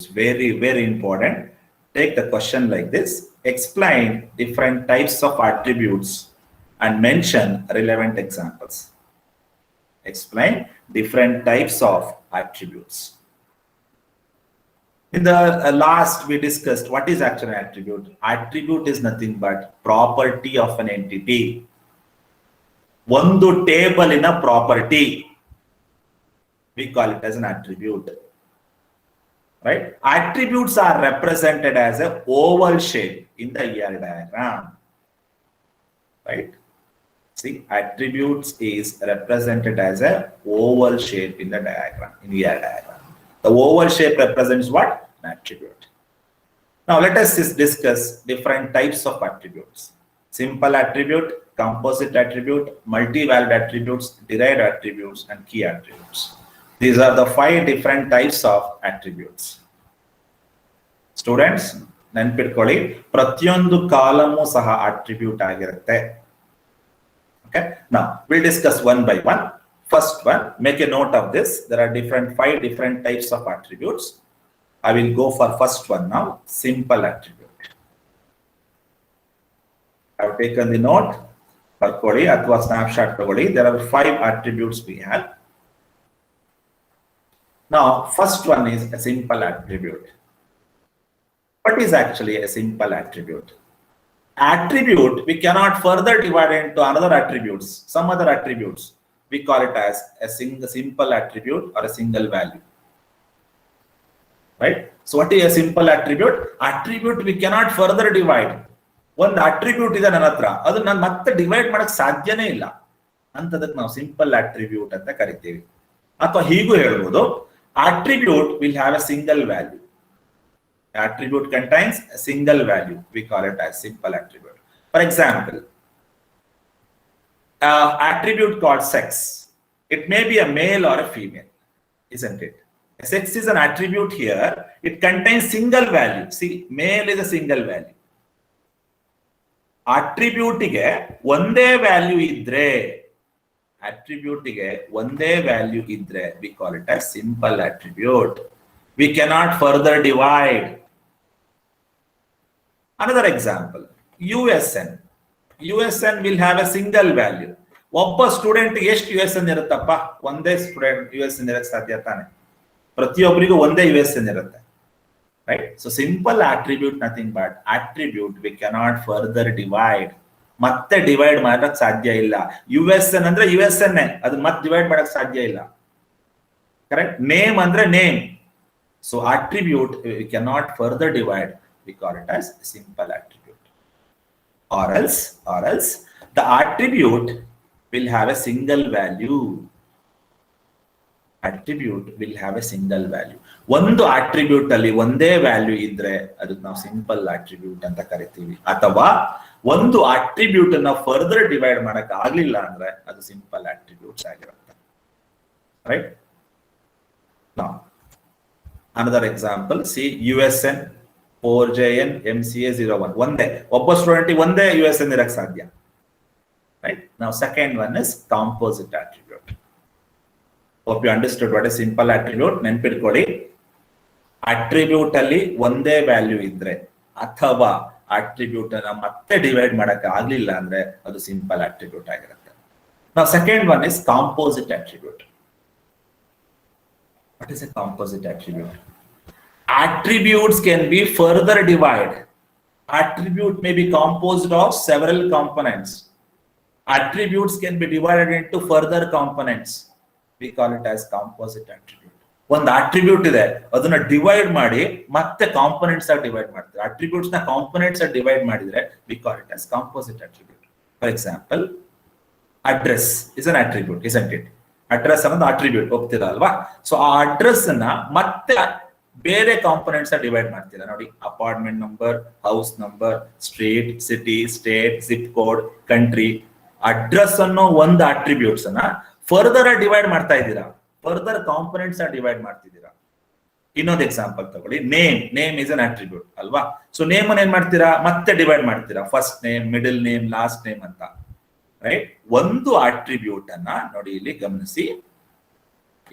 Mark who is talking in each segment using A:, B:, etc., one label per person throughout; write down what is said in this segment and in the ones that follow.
A: Very, very important. Take the question like this. Explain different types of attributes and mention relevant examples. Explain different types of attributes. In the last, we discussed what is actually an attribute. Attribute is nothing but property of an entity. One table in a property, we call it as an attribute. Right? Attributes are represented as an oval shape in the ER diagram. Right? See, attributes is represented as an oval shape in the diagram, in ER diagram. The oval shape represents what? An attribute. Now let us discuss different types of attributes. Simple attribute, composite attribute, multi-valued attributes, derived attributes, and key attributes. These are the 5 different types of attributes. Students, ನೆನಪಿಟ್ಕೊಳ್ಳಿ ಪ್ರತಿಯೊಂದು column ಸಹ attribute ಆಗಿರುತ್ತೆ. Okay, now we'll discuss one by one. First one, make a note of this. There are 5 different types of attributes. I will go for first one now, simple attribute. I have taken the note. ಬರ್ಕೊಳ್ಳಿ ಅಥವಾ snapshot ತಗೊಳ್ಳಿ. There are 5 attributes we have. Now, first one is a simple attribute. What is actually a simple attribute? Attribute, we cannot further divide into another attributes, some other attributes. We call it as a simple attribute or a single value. Right? So what is a simple attribute? Attribute we cannot further divide. One attribute is another. Adu nan matte divide madak ಸಾಧ್ಯನೇ ಇಲ್ಲ. ಅಂತದಕ್ಕೆ ನಾವು simple attribute ಅಂತ ಕರಿತೀವಿ. ಅಥವಾ ಹೀಗೂ ಹೇಳಬಹುದು, attribute will have a single value. Attribute contains a single value. We call it as simple attribute. For example, attribute called sex. It may be a male or a female, isn't it? Sex is an attribute here. It contains single value. See, male is a single value. Attribute ಗೆ ಒಂದೇ value ಇದ್ರೆ, attribute ಗೆ ಒಂದೇ value ಇದ್ರೆ, we call it as simple attribute. We cannot further divide. Another example, USN. USN will have a single value. ಒಬ್ಬ student ಎಷ್ಟು USN ಇರುತ್ತಪ್ಪ? ಒಂದೇ student USN ಇರಕ್ಕೆ ಸಾಧ್ಯ ತಾನೆ? ಪ್ರತಿಯೊಬ್ಬರಿಗೂ ಒಂದೇ USN ಇರುತ್ತೆ. Right? So simple attribute nothing but attribute we cannot further divide. ಮತ್ತೆ ಡಿವೈಡ್ ಮಾಡಕ್ಕೆ ಸಾಧ್ಯ ಇಲ್ಲ. USN ಅಂದ್ರೆ USN, ಅದು ಮತ್ತೆ ಡಿವೈಡ್ ಮಾಡಕ್ಕೆ ಸಾಧ್ಯ ಇಲ್ಲ. ಕರೆಕ್ಟ್? ನೇಮ್ ಅಂದ್ರೆ name. So attribute we cannot further divide. We call it as simple attribute. Or else the attribute will have a single value. Attribute will have a single value. ಒಂದು attribute ಅಲ್ಲಿ ಒಂದೇ value ಇದ್ರೆ ಅದಕ್ಕೆ ನಾವು simple attribute ಅಂತ ಕರಿತೀವಿ. ಅಥವಾ ಒಂದು attribute ಅನ್ನ ಫರ್ದರ್ ಡಿವೈಡ್ ಮಾಡಕ್ಕೆ ಆಗ್ಲಿಲ್ಲ ಅಂದ್ರೆ ಅದು ಸಿಂಪಲ್ attributes ಆಗಿರುತ್ತೆ. Right? Now, another example, see USN 4JN MCA 01 ಒಂದೇ, ಒಬ್ಬ ಸ್ಟೂಡೆಂಟ್ ಒಂದೇ USN ಇರಕ್ಕೆ ಸಾಧ್ಯ. Right? Now second one is composite attribute. Hope you understood what is simple attribute. ನೆನಪಿಟ್ಕೊಳ್ಳಿ, attribute ಅಲ್ಲಿ ಒಂದೇ ವ್ಯಾಲ್ಯೂ ಇದ್ರೆ ಅಥವಾ attribute ಅನ್ನ ಮತ್ತೆ ಡಿವೈಡ್ ಮಾಡಕ್ಕೆ ಆಗ್ಲಿಲ್ಲ ಅಂದ್ರೆ ಅದು ಸಿಂಪಲ್ attribute ಆಗಿರುತ್ತೆ. Now second one is composite attribute. What is a composite attribute? Attributes can be further divided. Attribute may be composed of several components. Attributes can be divided into further components. We call it as composite attribute. ಒಂದು attribute ಇದೆ, ಅದನ್ನ divide ಮಾಡಿ ಮತ್ತೆ components ಆಗಿ divide ಮಾಡ್ತಾರೆ. Attributes ನ components ಆಗಿ divide ಮಾಡಿದ್ರೆ we call it as composite attribute. For example, address is an attribute, isn't it? Address ಅನ್ನೋದು ಅಟ್ರಿಬ್ಯೂಟ್, ಹೋಗ್ತೀರಾ ಅಲ್ವಾ? ಸೊ ಆ ಅಡ್ರೆಸ್ ಅನ್ನ ಮತ್ತೆ ಬೇರೆ ಕಾಂಪೊನೆಂಟ್ಸ್ ಡಿವೈಡ್ ಮಾಡ್ತೀರಾ ನೋಡಿ. Apartment number, house number, street, city, state, zip code, country. Address ಅನ್ನೋ ಒಂದು ಅಟ್ರಿಬ್ಯೂಟ್ಸ್ ಅನ್ನ ಫರ್ದರ್ ಡಿವೈಡ್ ಮಾಡ್ತಾ ಇದ್ದೀರಾ, ಫರ್ದರ್ ಕಾಂಪೊನೆಂಟ್ಸ್ ಡಿವೈಡ್ ಮಾಡ್ತಿದ್ದೀರಾ. ಇನ್ನೊಂದು ಎಕ್ಸಾಂಪಲ್ ತಗೊಳ್ಳಿ, ನೇಮ್ ಇಸ್ ಅನ್ ಅಟ್ರಿಬ್ಯೂಟ್ ಅಲ್ವಾ? ಸೊ ನೇಮ್ ಅನ್ನ ಏನ್ ಮಾಡ್ತೀರಾ, ಮತ್ತೆ ಡಿವೈಡ್ ಮಾಡ್ತೀರಾ, first name, middle name, last name ಅಂತ. ರೈಟ್? ಒಂದು ಅಟ್ರಿಬ್ಯೂಟ್ ಅನ್ನ ನೋಡಿ, ಇಲ್ಲಿ ಗಮನಿಸಿ.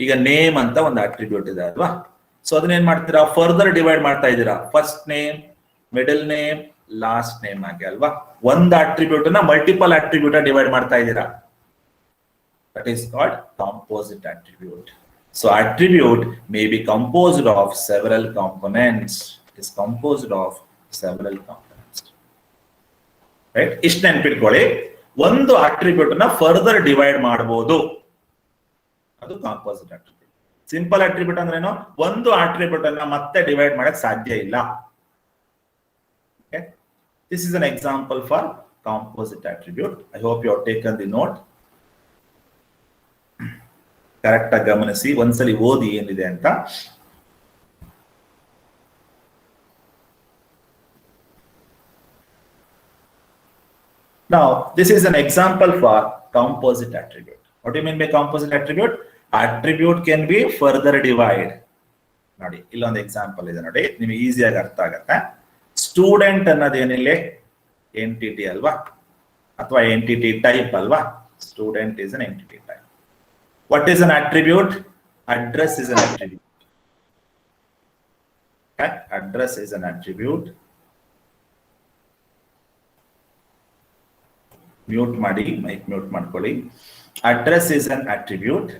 A: ಈಗ ನೇಮ್ ಅಂತ ಒಂದು ಅಟ್ರಿಬ್ಯೂಟ್ ಇದೆ ಅಲ್ವಾ? ಸೊ ಅದನ್ನೇನ್ ಮಾಡ್ತೀರಾ, ಫರ್ದರ್ ಡಿವೈಡ್ ಮಾಡ್ತಾ ಇದ್ದೀರಾ, first name, middle name, last name ಆಗಿ ಅಲ್ವಾ. ಒಂದು ಅಟ್ರಿಬ್ಯೂಟ್ ಅನ್ನ ಮಲ್ಟಿಪಲ್ ಅಟ್ರಿಬ್ಯೂಟ್ ಡಿವೈಡ್ ಮಾಡ್ತಾ ಇದ್ದೀರಾ. That is called composite attribute. So attribute may be composed of several components. It is composed of several components. Right, ಇಷ್ಟು ನೆನ್ಪಿಟ್ಕೊಳ್ಳಿ. ಒಂದು ಅಟ್ರಿಬ್ಯೂಟ್ ನ ಫರ್ದರ್ ಡಿವೈಡ್ ಮಾಡಬಹುದು, ಅದು ಕಾಂಪೋಸಿಟ್ ಅಟ್ರಿಬ್ಯೂಟ್. ಸಿಂಪಲ್ ಅಟ್ರಿಬ್ಯೂಟ್ ಅಂದ್ರೇನು, ಒಂದು ಅಟ್ರಿಬ್ಯೂಟ್ ಅನ್ನ ಮತ್ತೆ ಡಿವೈಡ್ ಮಾಡಕ್ ಸಾಧ್ಯ ಇಲ್ಲ. This is an example for composite attribute. I hope you have taken the note. Correct ಆಗಿ ಗಮನಿಸಿ, ಒಂದ್ಸಲಿ ಓದಿ ಏನಿದೆ ಅಂತ. Now, this is an example for composite attribute. What do you mean by composite attribute? Attribute can be further divided. ನೋಡಿ, ಇಲ್ಲೊಂದು example ಇದೆ ನೋಡಿ, ನಿಮಗೆ ಈಸಿಯಾಗಿ ಅರ್ಥ ಆಗತ್ತೆ. ಸ್ಟೂಡೆಂಟ್ ಅನ್ನೋದೇನಿಲ್ಲ ಎಂಟಿಟಿ ಅಲ್ವಾ, ಅಥವಾ ಎಂಟಿಟಿ ಟೈಪ್ ಅಲ್ವಾ. Student is an entity type. What is an attribute? Address is an attribute. Address is an attribute. Mute ಮಾಡಿ, ಮೈಕ್ ಮ್ಯೂಟ್ ಮಾಡ್ಕೊಳ್ಳಿ. Address is an attribute.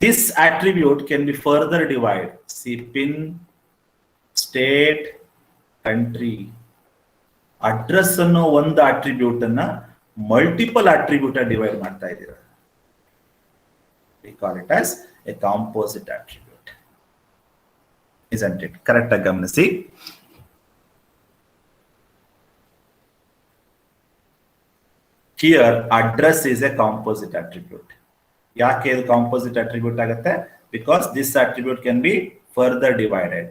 A: This attribute can be further divided. See, pin, state, country. Address ಅನ್ನೋ ಒಂದು attribute ಅನ್ನ multiple attribute divide ಮಾಡ್ತಾ ಇದ್ದೀರಾ. We call it as a composite attribute. Isn't it? Correct ಆಗಿ ಗಮನಿಸಿ. Here, address is a composite attribute. ಯಾಕೆ ಇದು composite attribute ಆಗುತ್ತೆ? Because this attribute can be further divided.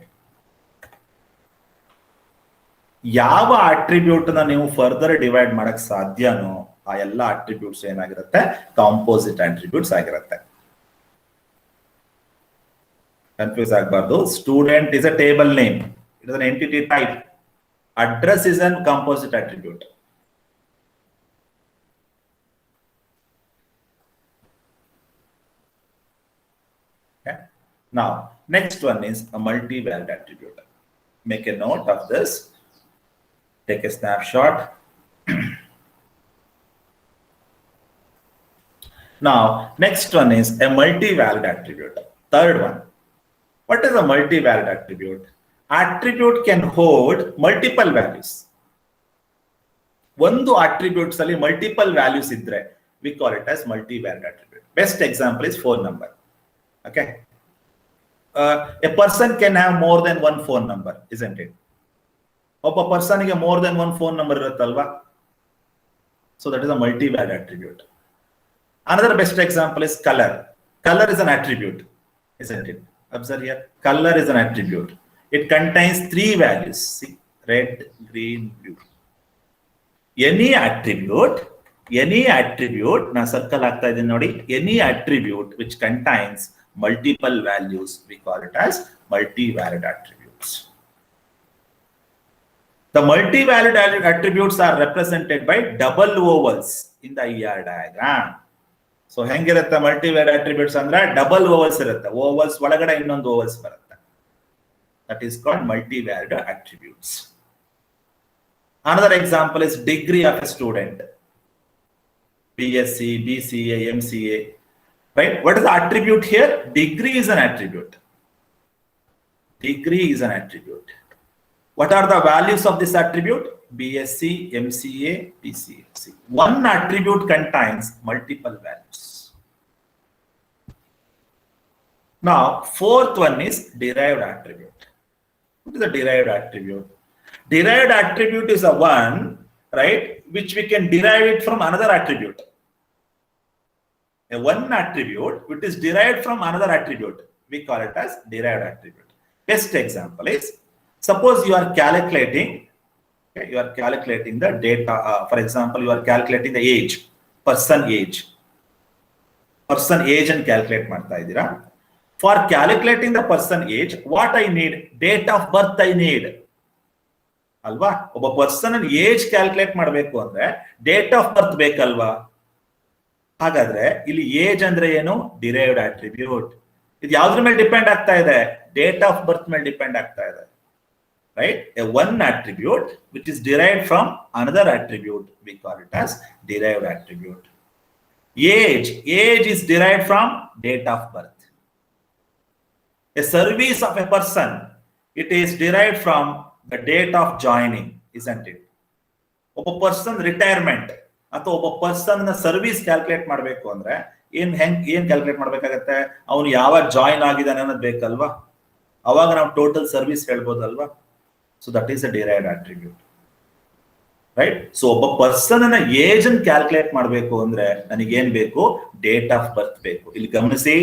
A: ಯಾವ ಅಟ್ರಿಬ್ಯೂಟ್ ನ ನೀವು ಫರ್ದರ್ ಡಿವೈಡ್ ಮಾಡಕ್ ಸಾಧ್ಯನೋ ಆ ಎಲ್ಲ ಅಟ್ರಿಬ್ಯೂಟ್ಸ್ ಏನಾಗಿರುತ್ತೆ, ಕಾಂಪೋಸಿಟ್ ಅಟ್ರಿಬ್ಯೂಟ್ಸ್ ಆಗಿರುತ್ತೆ. ಕನ್ಫ್ಯೂಸ್ ಆಗಬಾರ್ದು. Student is a table name, it is an entity type. Address is an composite attribute. Now, next one is a multi-valued attribute. Make a note of this. Take a snapshot. Now, next one is a multi-valued attribute. Third one. What is a multi-valued attribute? Attribute can hold multiple values. ಒಂದು attributes ಅಲ್ಲಿ multiple values ಇದ್ರೆ we call it as multi-valued attribute. Best example is phone number. Okay. A person can have more than one phone number, isn't it? ಒಬ್ಬ ಪರ್ಸನ್ಗೆ more than one phone number ಇರುತ್ತಲ್ವಾ. So that is a multi-valued attribute. Another best example is color. Color is an attribute, isn't it? Observe here. Color is an attribute. It contains 3 values. See, red, green, blue. Any attribute, na circle ಆಗ್ತಾ ಇದೆ ನೋಡಿ. Any attribute which contains multiple values, we call it as multi-valued attributes. The multi-valued attributes are represented by double ovals in the ER diagram. So ಹೆಂಗಿರುತ್ತೆ multi-valued attributes ಅಂದ್ರೆ double ovals ಇರುತ್ತೆ. Ovals ಒಳಗಡೆ ಇನ್ನೊಂದು ovals ಬರುತ್ತೆ. That is called multi-valued attributes. Another example is degree of a student. BSc, BCA, MCA. Right? What is the attribute here? Degree is an attribute. Degree is an attribute. What are the values of this attribute? BSc, MCA, BCA. See, one attribute contains multiple values. Now, fourth one is derived attribute. What is a derived attribute? Derived attribute is a one, right, which we can derive it from another attribute. A one attribute which is derived from another attribute, we call it as derived attribute. Best example is, suppose you are calculating, okay, you are calculating the data. For example, you are calculating the age, person age and calculate ಮಾಡ್ತಾ ಇದ್ದೀರಾ. For calculating the person age, what I need? Date of birth I need. ಅಲ್ವಾ? ಒಬ್ಬ person age calculate ಮಾಡಬೇಕು ಅಂದ್ರೆ date of ಬರ್ತ್ ಬೇಕಲ್ವಾ? ಹಾಗಾದ್ರೆ ಇಲ್ಲಿ age ಅಂದ್ರೆ ಏನು? Derived attribute. ಇದು ಯಾವ್ದ್ರ ಮೇಲೆ ಡಿಪೆಂಡ್ ಆಗ್ತಾ ಇದೆ? ಡೇಟ್ ಆಫ್ ಬರ್ತ್ ಮೇಲೆ ಡಿಪೆಂಡ್ ಆಗ್ತಾ ಇದೆ. Right? One attribute which is derived from another attribute, we call it as derived attribute. Age is derived from date of birth. A service of a person, it is derived from the date of joining, isn't it? ಒಬ್ಬ person retirement ಅಥವಾ ಒಬ್ಬ person ನ service calculate ಮಾಡಬೇಕು ಅಂದ್ರೆ ಏನ್ calculate ಮಾಡ್ಬೇಕಾಗತ್ತೆ? ಅವನು ಯಾವಾಗ ಜಾಯಿನ್ ಆಗಿದ್ದಾನೆ ಅನ್ನೋದು ಬೇಕಲ್ವಾ? ಅವಾಗ ನಾವು ಟೋಟಲ್ ಸರ್ವಿಸ್ ಹೇಳ್ಬೋದಲ್ವಾ? So that is a derived attribute, right? So ಒಬ್ಬ ಪರ್ಸನ್ ನ ಏಜ್ ಅನ್ನು ಕ್ಯಾಲ್ಕುಲೇಟ್ ಮಾಡಬೇಕು ಅಂದ್ರೆ ನನಗೆ ಏನ್ ಬೇಕು? ಡೇಟ್ ಆಫ್ ಬರ್ತ್ ಬೇಕು. ಇಲ್ಲಿ ಗಮನಿಸಿ,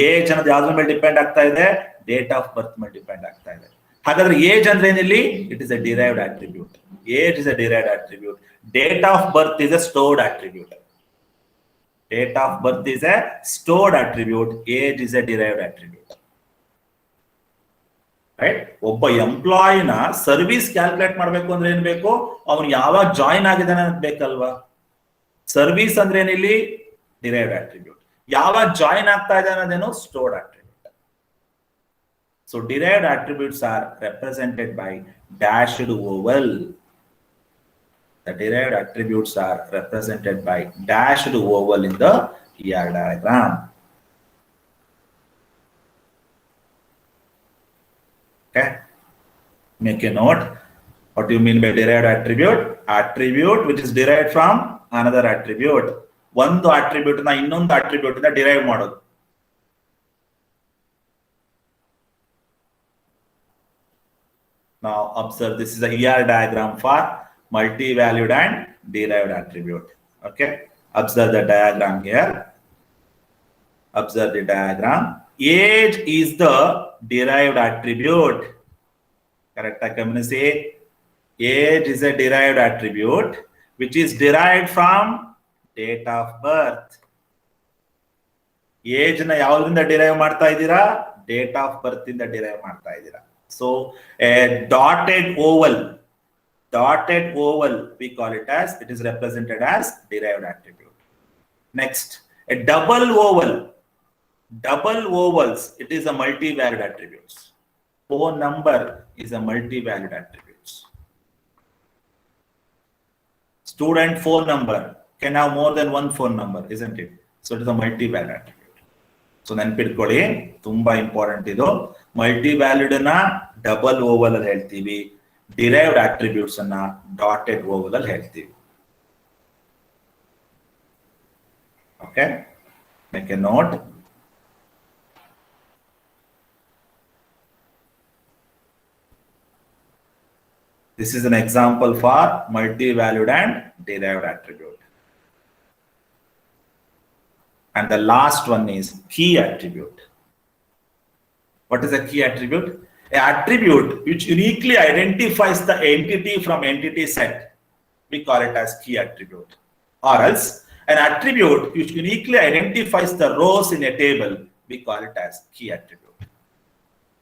A: ಏಜ್ ಅನ್ನೋದು ಯಾವ್ದ್ರ ಮೇಲೆ ಡಿಪೆಂಡ್ ಆಗ್ತಾ ಇದೆ? ಡೇಟ್ ಆಫ್ ಬರ್ತ್ ಮೇಲೆ ಡಿಪೆಂಡ್ ಆಗ್ತಾ ಇದೆ. ಹಾಗಾದ್ರೆ ಏಜ್ ಅಂದ್ರೆ ಏನಿಲ್ಲಿ? It is a derived attribute. Age is a derived attribute. Date of birth is a stored attribute. Date of birth is a stored attribute. Age is a derived attribute. Right? ಒಬ್ಬ ಎಂಪ್ಲಾಯಿನ service calculate ಮಾಡಬೇಕು ಅಂದ್ರೆ ಏನ್ ಬೇಕು? ಅವನು ಯಾವಾಗ join ಆಗಿದ್ದಾನೆ ಅಂತ ಬೇಕಲ್ವಾ? ಸರ್ವಿಸ್ ಅಂದ್ರೆ ಏನಿಲ್ಲಿ? Derived attribute. ಯಾವಾಗ ಜಾಯಿನ್ ಆಗ್ತಾ ಇದೆ ಅನ್ನೋದೇನು? Stored attribute. So derived attributes are represented by dashed oval. The derived attributes are represented by dashed oval in the ER diagram. Okay, make a note. What do you mean by derived attribute? Attribute which is derived from another attribute. ಒಂದು attribute ನ ಇನ್ನೊಂದು attribute ಇಂದ derive ಮಾಡೋದು. Now observe, this is a ER diagram for multi-valued and derived attribute. Okay, observe the diagram here. Observe the diagram. Age is the derived attribute. Correct? I can say age is a derived attribute which is derived from date of birth. Age na yavodinda derive ಮಾಡ್ತಾ ಇದ್ದೀರಾ? Date of birth ಇಂದ derive ಮಾಡ್ತಾ ಇದ್ದೀರಾ. So a dotted oval, we call it as, it is represented as derived attribute. Next, a double ovals, it is a multi-valued attributes. Phone number is a multi-valued attributes. Student phone number can have more than one phone number, isn't it? So it is a multi-valued attribute. So ನೆನಪಿಟ್ಕೊಳ್ಳಿ, ತುಂಬಾ important ಇದು. Multi-valued ಅನ್ನ double Oval ಅಲ್ಲಿ ಹೇಳ್ತೀವಿ, derived attributes ಅನ್ನ dotted Oval ಅಲ್ಲಿ ಹೇಳ್ತೀವಿ. Okay, make A note. This is an example for multi-valued and derived attribute. And the last one is key attribute. What is a key attribute? An attribute which uniquely identifies the entity from entity set, we call it as key attribute. Or else an attribute which uniquely identifies the rows in a table, we call it as key attribute.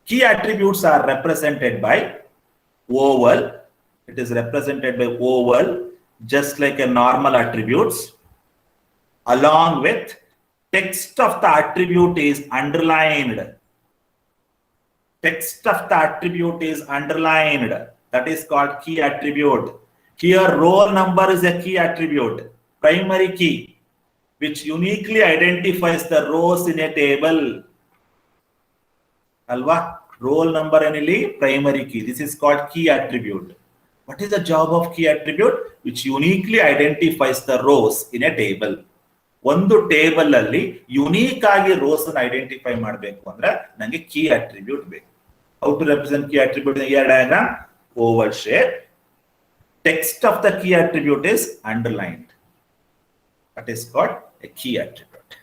A: Key attributes are represented by oval. It is represented by oval, just like a normal attributes, along with text of the attribute is underlined. Text of the attribute is underlined. That is called key attribute. Here roll number is a key attribute, primary key, which uniquely identifies the rows in a table. Alva, roll number anili primary key. This is called key attribute. What is the job of key attribute? Which uniquely identifies the rows in a table. ಒಂದು table ಅಲ್ಲಿ unique ಆಗಿ rows ಅನ್ನು identify ಮಾಡಬೇಕು ಅಂದ್ರೆ ನನಗೆ key attribute ಬೇಕು. How to represent key attribute in ER diagram? Oval shape. Text of the key attribute is underlined. That is called a key attribute,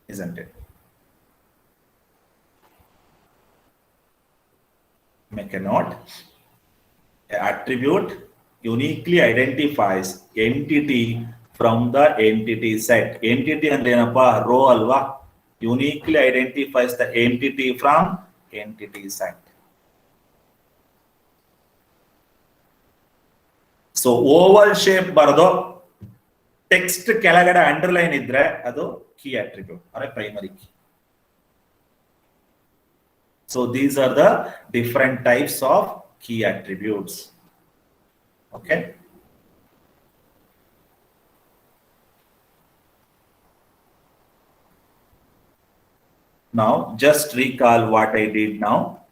A: isn't it? Make a note. An attribute uniquely identifies entity from the entity set. Entity ಅಂದ್ರೆ ಏನಪ್ಪಾ? Rho ಅಲ್ವಾ? Uniquely identifies the entity from entity set. So oval shape ಬರೆದು text ಕೆಳಗಡೆ underline ಇದ್ರೆ ಅದು key attribute or a primary key. So these are the different types of key attributes. Okay. Now just recall what I did now.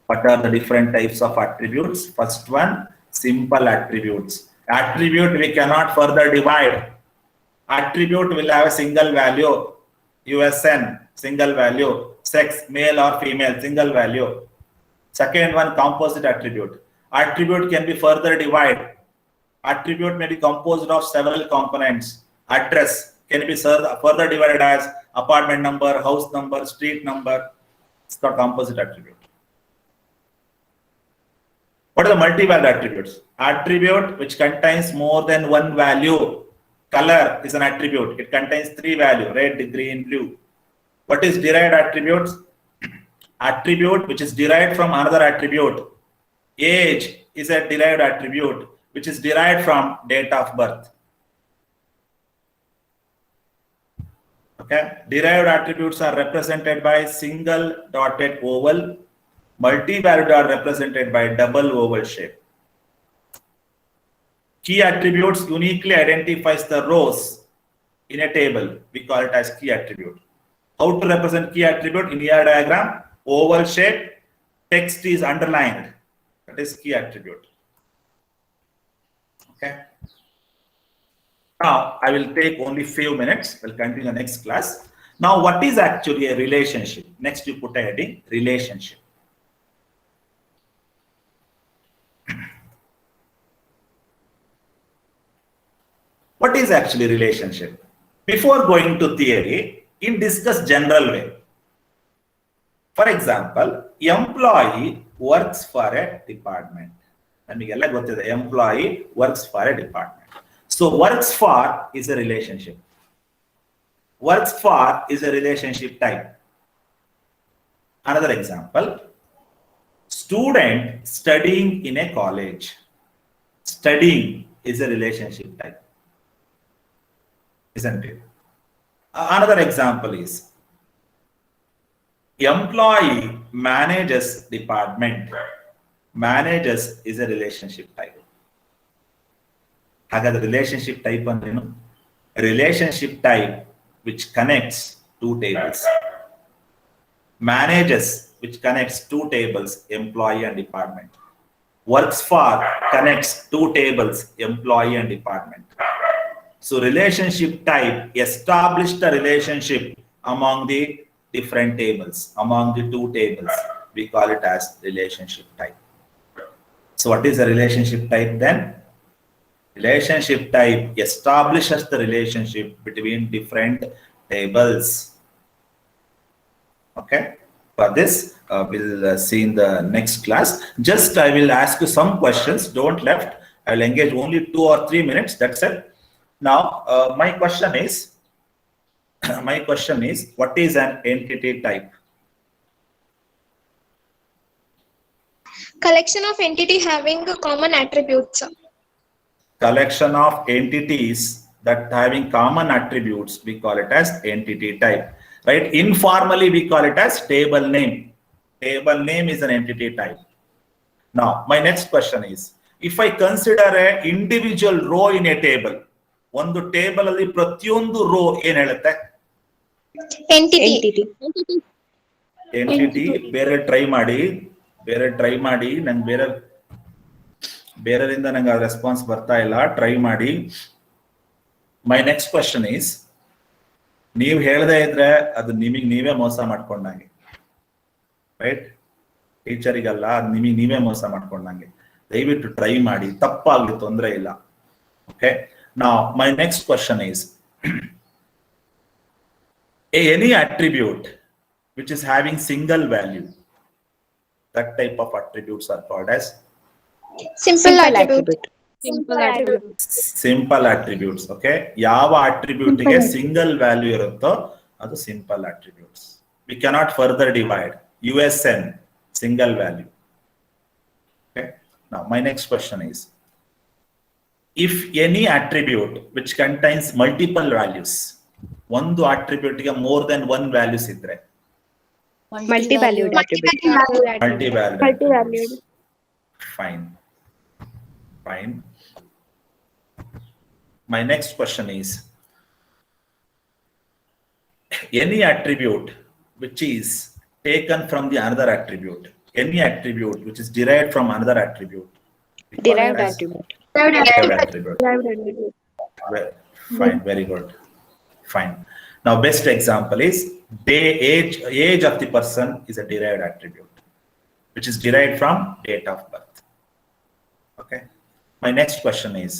A: What are the different types of attributes? First one, simple attributes. Attribute we cannot further divide. Attribute will have a single value, USN, single value, sex, male or female, single value. Second one, composite attribute. Attribute can be further divided. Attribute may be composed of several components. Address can be further divided as apartment number, house number, street number. It's called composite attribute. What are the multi-value attributes? Attribute which contains more than one value. Color is an attribute. It contains 3 values, red, green, blue. What is derived attributes? Attribute which is derived from another attribute. Age is a derived attribute which is derived from date of birth. Okay. Derived attributes are represented by single dotted oval. Multi-valued are represented by double oval shape. Key attributes uniquely identifies the rows in a table. We call it as key attribute. How to represent key attribute? In ER diagram, oval shape, text is underlined. That is key attribute. Okay. Now I will take only few minutes. We'll continue the next class. Now what is actually a relationship? Next you put a heading, relationship. What is actually relationship? Before going to theory, in discuss general way. For example, employee works for a department. Employee works for a department. So works for is a relationship. Works for is a relationship type. Another example, student studying in a college. Studying is a relationship type. Isn't it? Another example is employee manages department. Manages is a relationship type. The relationship type a relationship type which connects 2 tables. Manages which connects 2 tables, employee and department. Works for connects 2 tables, employee and department. So relationship type established a relationship among the different tables, among the 2 tables. We call it as relationship type. So what is a relationship type then? Relationship type establishes the relationship between different tables. Okay. For this, we'll see in the next class. Just I will ask you some questions. Don't left. I will engage only 2 or 3 minutes. That's it. Now, my question is, what is an entity type?
B: Collection of entity having common attributes.
A: Collection of entities that having common attributes, we call it as entity type. Right? Informally, we call it as table name. Table name is an entity type. Now, my next question is, if I consider an individual row in a table, ಒಂದು table ಅಲ್ಲಿ ಪ್ರತಿಯೊಂದು rho ಏನ್ ಹೇಳುತ್ತೆ? Entity. ಬೇರೆ try ಮಾಡಿ ನಂಗೆ ಬೇರೆದಿಂದ ನಂಗೆ response ಬರ್ತಾ ಇಲ್ಲ. ಟ್ರೈ ಮಾಡಿ. ಮೈ ನೆಕ್ಸ್ಟ್ ಕ್ವಶನ್ ಈಸ್, ನೀವು ಹೇಳದೇ ಇದ್ರೆ ಅದು ನಿಮಗೆ ನೀವೇ ಮೋಸ ಮಾಡ್ಕೊಂಡಂಗೆ. ರೈಟ್? ಟೀಚರಿಗಲ್ಲ, ಅದು ನಿಮಗೆ ನೀವೇ ಮೋಸ ಮಾಡ್ಕೊಂಡಂಗೆ. ದಯವಿಟ್ಟು ಟ್ರೈ ಮಾಡಿ. ತಪ್ಪಾಗ್ಲಿ, ತೊಂದರೆ ಇಲ್ಲ. Okay. Now, my next question is, any attribute which is having single value, that type of attributes are called as
B: simple attribute.
A: Simple attributes. Okay. Yava attribute ge single value irutto, adu simple attributes. We cannot further divide. USN, single value. Okay. Now, my next question is, if any attribute which contains multiple values, ಒಂದು attribute ಗೆ more than one values ಇದ್ರೆ
C: Multi-valued attribute.
A: multi-valued
B: Multi-valued.
A: fine. My next question is, any attribute which is taken from the another attribute, any attribute which is derived from another attribute, we call it
C: Derived
A: as
C: attribute.
A: derived attribute. Fine, very good. Fine. Now, best example is age of the person is a derived attribute, which is derived from date of birth. Okay. My next question is,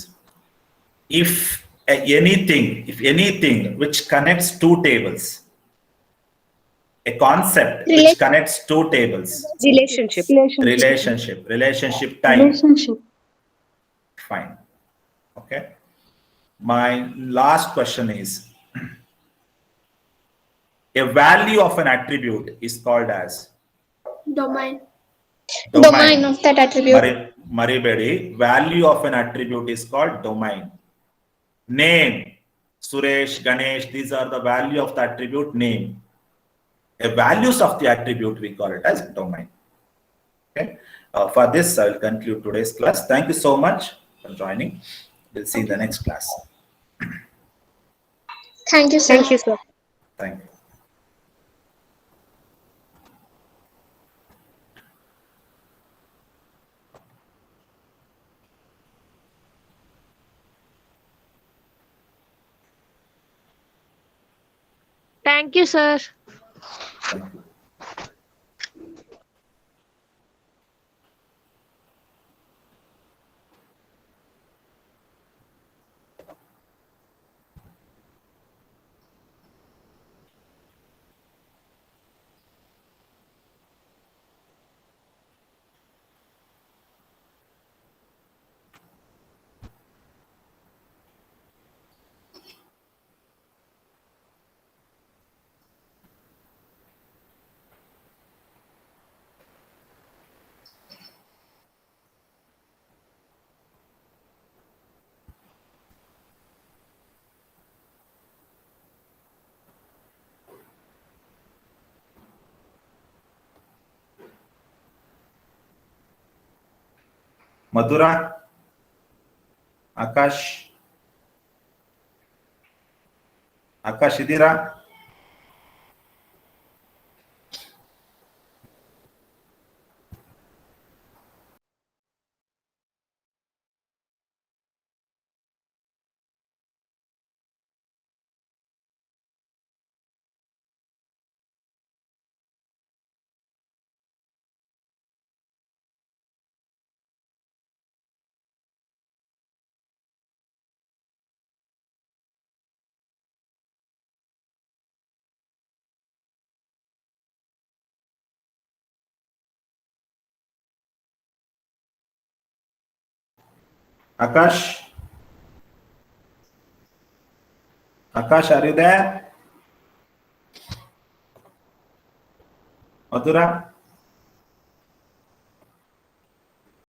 A: if anything which connects two tables, a concept which connects two tables,
C: Relationship.
A: relationship time. Fine. Okay. My last question is, a value of an attribute is called as
B: Domain of that attribute.
A: Maribedi, value of an attribute is called domain. Name, Suresh, Ganesh, these are the value of the attribute name. A values of the attribute, we call it as domain. Okay. For this, I will conclude today's class. Thank you so much for joining. We'll see you in the next class.
B: Thank you, sir.
C: Thank you, sir.
A: Thank you.
C: Thank you, sir.
A: Thank you. Madhura, Akash, Idira. Akash, are you there? Madhura?